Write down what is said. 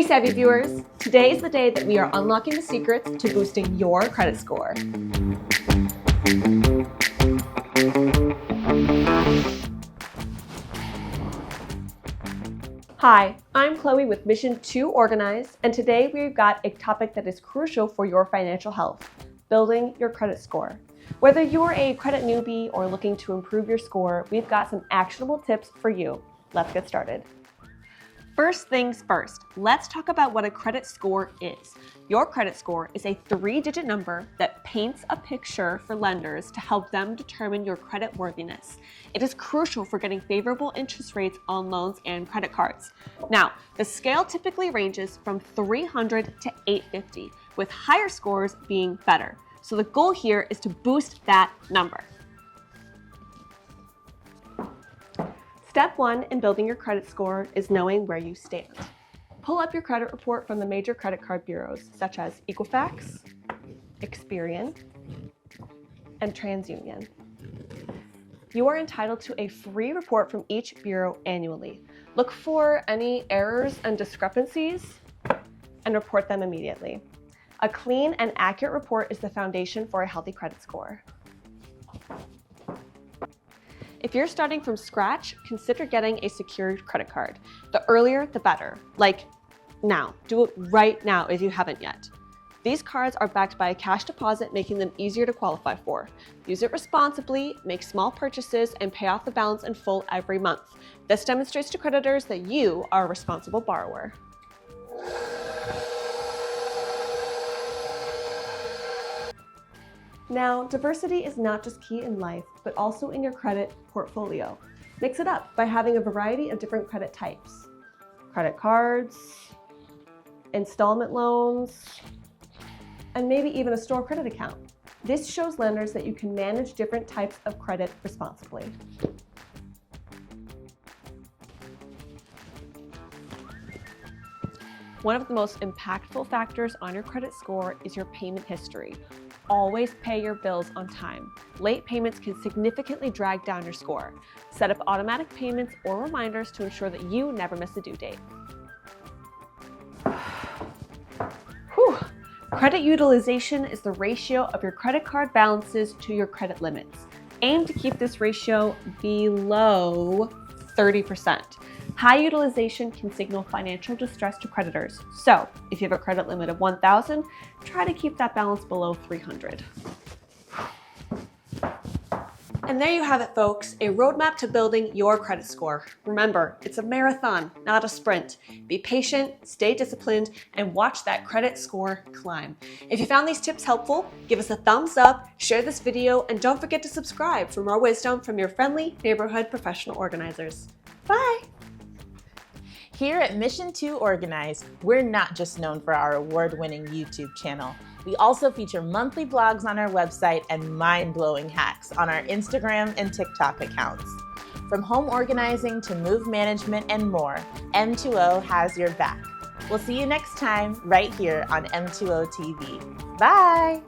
Savvy viewers, today is the day that we are unlocking the secrets to boosting your credit score. Hi, I'm Chloe with Mission to Organize, and today we've got a topic that is crucial for your financial health, building your credit score. Whether you're a credit newbie or looking to improve your score, we've got some actionable tips for you. Let's get started. First things first, let's talk about what a credit score is. Your credit score is a 3-digit number that paints a picture for lenders to help them determine your credit worthiness. It is crucial for getting favorable interest rates on loans and credit cards. Now, the scale typically ranges from 300 to 850, with higher scores being better. So the goal here is to boost that number. Step 1 in building your credit score is knowing where you stand. Pull up your credit report from the major credit card bureaus such as Equifax, Experian, and TransUnion. You are entitled to a free report from each bureau annually. Look for any errors and discrepancies and report them immediately. A clean and accurate report is the foundation for a healthy credit score. If you're starting from scratch, consider getting a secured credit card. The earlier, the better. Like now. Do it right now if you haven't yet. These cards are backed by a cash deposit, making them easier to qualify for. Use it responsibly, make small purchases, and pay off the balance in full every month. This demonstrates to creditors that you are a responsible borrower. Now, diversity is not just key in life, but also in your credit portfolio. Mix it up by having a variety of different credit types. Credit cards, installment loans, and maybe even a store credit account. This shows lenders that you can manage different types of credit responsibly. One of the most impactful factors on your credit score is your payment history. Always pay your bills on time. Late payments can significantly drag down your score. Set up automatic payments or reminders to ensure that you never miss a due date. Whew. Credit utilization is the ratio of your credit card balances to your credit limits. Aim to keep this ratio below 30%. High utilization can signal financial distress to creditors. So if you have a credit limit of 1,000, try to keep that balance below 300. And there you have it, folks, a roadmap to building your credit score. Remember, it's a marathon, not a sprint. Be patient, stay disciplined, and watch that credit score climb. If you found these tips helpful, give us a thumbs up, share this video, and don't forget to subscribe for more wisdom from your friendly neighborhood professional organizers. Bye! Here at Mission to Organize, we're not just known for our award-winning YouTube channel. We also feature monthly blogs on our website and mind-blowing hacks on our Instagram and TikTok accounts. From home organizing to move management and more, M2O has your back. We'll see you next time right here on M2O TV. Bye!